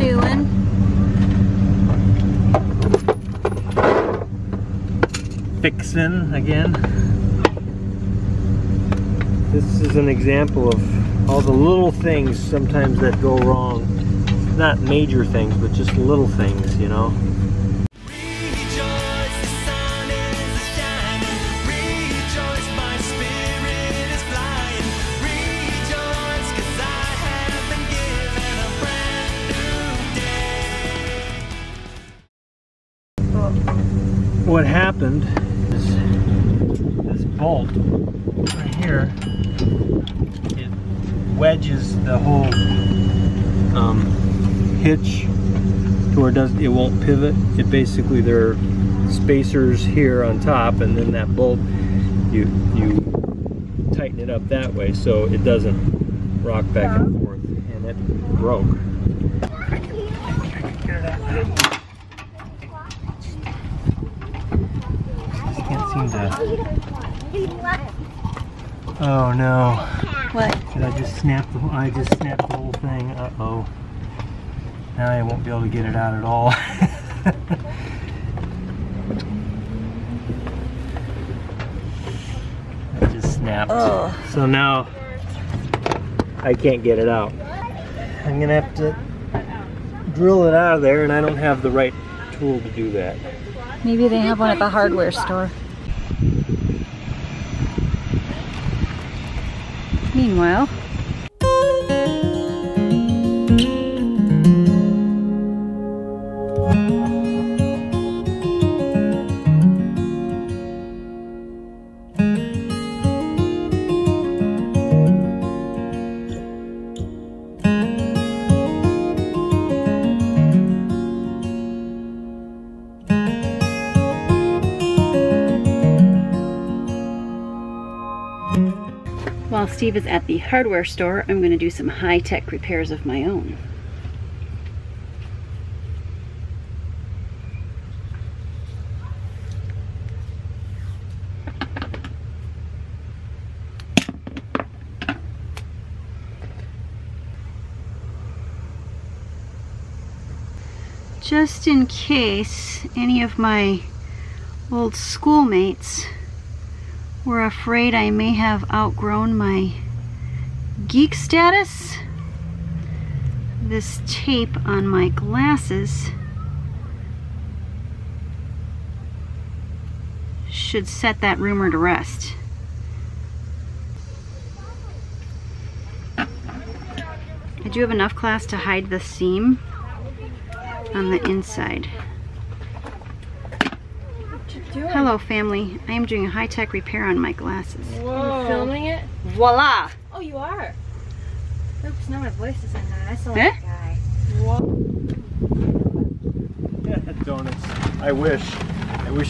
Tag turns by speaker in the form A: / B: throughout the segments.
A: doing?
B: Fixing again. This is an example of all the little things sometimes that go wrong. Not major things, but just little things, you know. What happened is this bolt right here, it wedges the whole hitch to where it won't pivot. It basically, there are spacers here on top, and then that bolt, you tighten it up that way so it doesn't rock back and forth, and it broke. I can get it out. Seem to... Oh no!
A: What?
B: Did I just snap the? I just snapped the whole thing. Uh-oh! Now I won't be able to get it out at all. I just snapped.
A: Oh.
B: So now I can't get it out. I'm gonna have to drill it out of there, and I don't have the right tool to do that.
A: Maybe they have one at the hardware store. Meanwhile, while Steve is at the hardware store, I'm going to do some high-tech repairs of my own. Just in case any of my old schoolmates were afraid I may have outgrown my geek status, this tape on my glasses should set that rumor to rest. I do have enough glass to hide the seam on the inside. Hello family, I am doing a high-tech repair on my glasses.
C: Whoa. Are you filming it?
A: Voila!
C: Oh, you are? Oops, now my voice is in that. I saw that guy. Whoa.
B: Yeah, donuts. I wish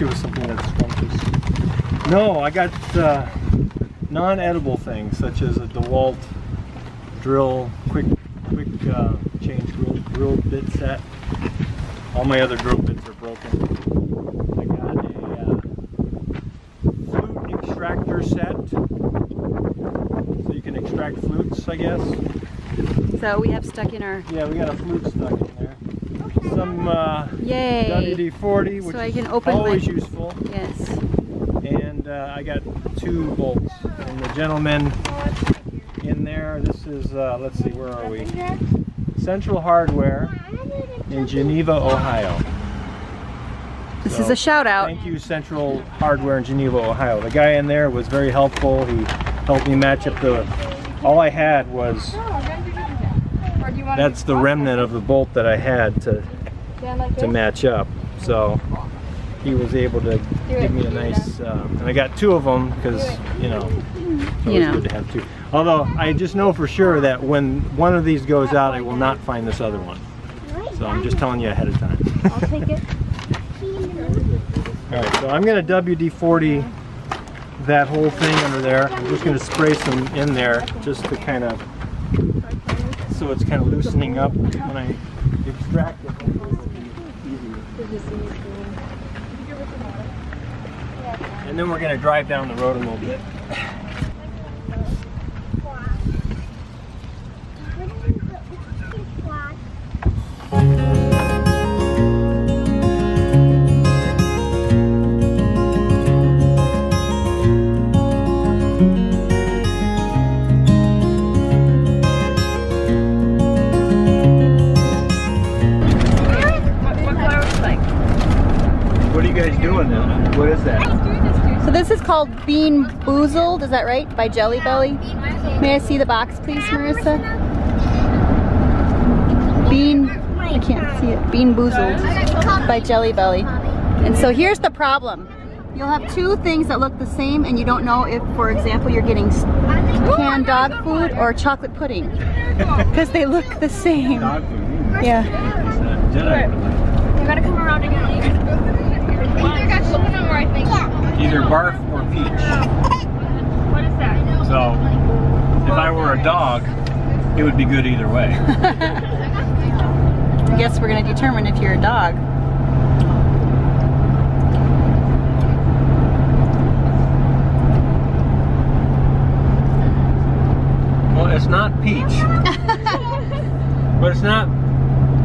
B: it was something that's scrumptious. No, I got non-edible things such as a DeWalt drill, quick change drill bit set. All my other drill bits are broken. Extractor set, so you can extract flutes, I guess.
A: So we have stuck in our...
B: Yeah, we got a flute stuck in there. Some
A: Yay!
B: WD-40, which
A: so I can
B: is
A: open
B: always
A: my...
B: useful.
A: Yes.
B: And I got 2 bolts. And the gentleman in there, this is, let's see, where are we? Central Hardware in Geneva, Ohio.
A: This is a shout out.
B: Thank you, Central Hardware in Geneva, Ohio. The guy in there was very helpful. He helped me match up the... All I had was... That's the remnant of the bolt that I had to match up. So he was able to give me a nice... and I got 2 of them because, you know, it's always good to have 2. Although I just know for sure that when one of these goes out, I will not find this other one. So I'm just telling you ahead of time.
C: I'll take it.
B: Alright, so I'm going to WD-40 that whole thing under there. I'm just going to spray some in there just to kind of, so it's kind of loosening up when I extract it. And then we're going to drive down the road a little bit. one is. What is that?
A: So this is called Bean Boozled, is that right? By Jelly Belly. May I see the box, please, Marissa? Bean, I can't see it. Bean Boozled by Jelly Belly. And so here's the problem. You'll have two things that look the same and you don't know if, for example, you're getting canned dog food or chocolate pudding. Because they look the same.
B: Dog food.
A: Yeah.
C: You gotta come around again.
B: Either barf or peach.
C: What is that?
B: So, if I were a dog, it would be good either way.
A: I guess we're going to determine if you're a dog.
B: Well, it's not peach. But it's not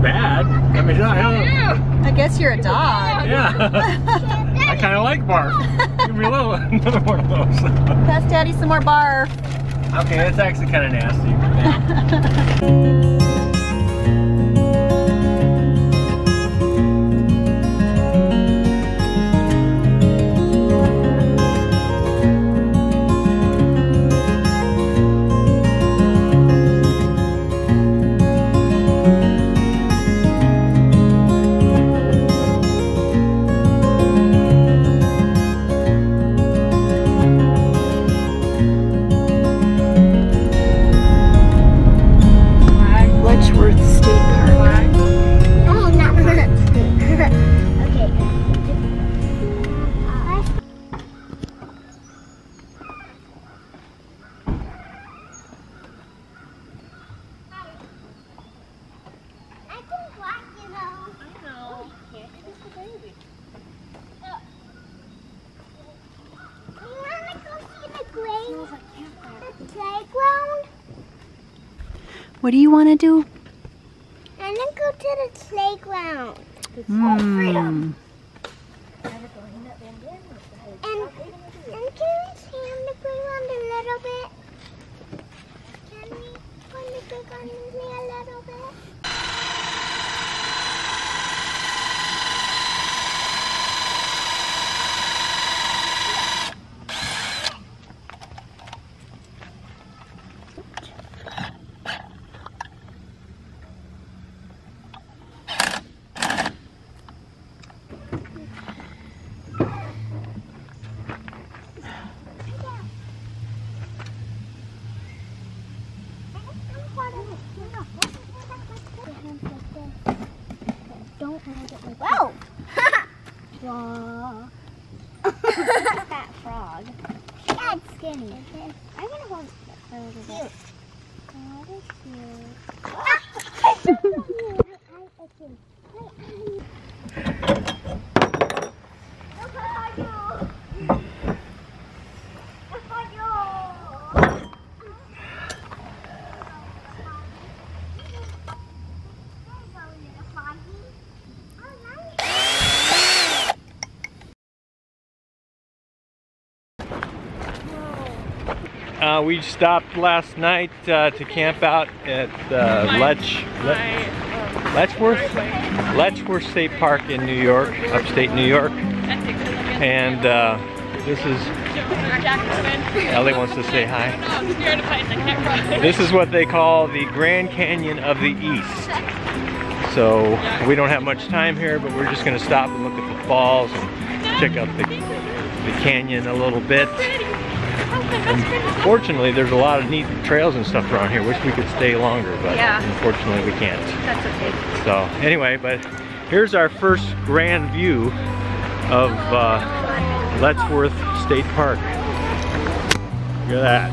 B: bad. I mean,
A: I guess you're a dog.
B: yeah. I kind of like barf. Give me another one of those.
A: Pass Daddy some more barf.
B: Okay, that's actually kind of nasty.
A: Letchworth State Park.
C: Oh, not okay. I can walk, you know. I know. Here, it's the baby. You want to go see the playground?
A: What do you want to do?
C: I'm gonna go to the playground.
A: Mm.
C: And can we stay on the playground a little bit? Can we go on the playground with me a little bit? Don't hold it like whoa! Frog. Fat frog. That's skinny. I'm gonna hold it for a little bit. Oh, that's
B: We stopped last night to camp out at Letchworth State Park in New York, upstate New York. And this is, Ellie wants to say hi. This is what they call the Grand Canyon of the East. So we don't have much time here, but we're just going to stop and look at the falls and check out the canyon a little bit. And fortunately, there's a lot of neat trails and stuff around here. Wish we could stay longer, but unfortunately we can't.
A: That's okay.
B: So anyway, but here's our first grand view of Letchworth State Park. Look at that.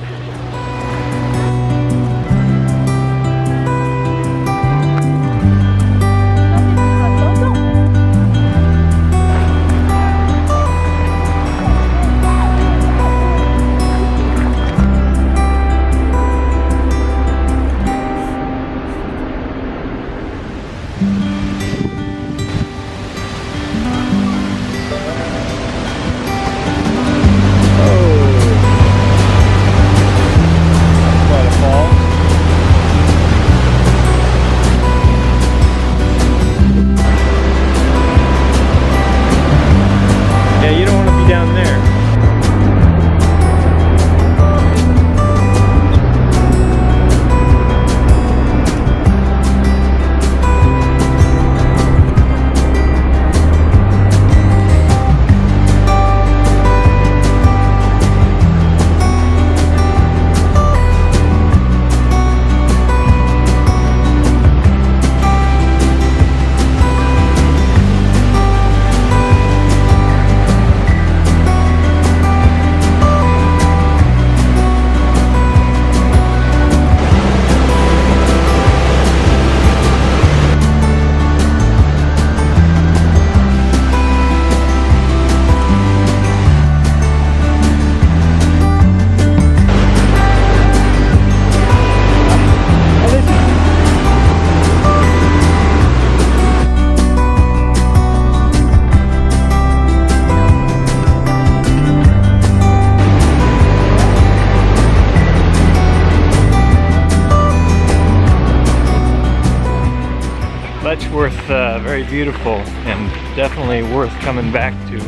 B: Letchworth, very beautiful and definitely worth coming back to.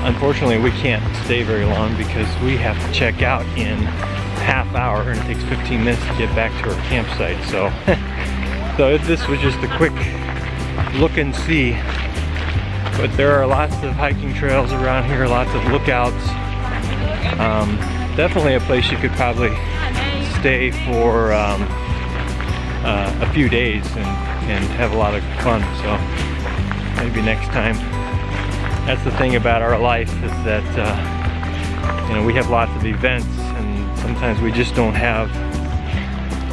B: Unfortunately, we can't stay very long because we have to check out in a half hour and it takes 15 minutes to get back to our campsite. So, so this was just a quick look and see. But there are lots of hiking trails around here, lots of lookouts. Definitely a place you could probably stay for a few days and have a lot of fun. So maybe next time. That's the thing about our life, is that you know, we have lots of events and sometimes we just don't have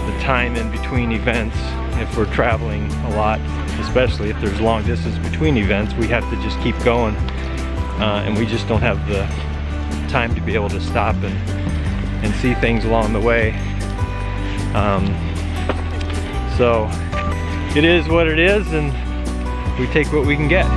B: the time in between events. If we're traveling a lot, especially if there's long distance between events, we have to just keep going, and we just don't have the time to be able to stop and see things along the way. So it is what it is, and we take what we can get.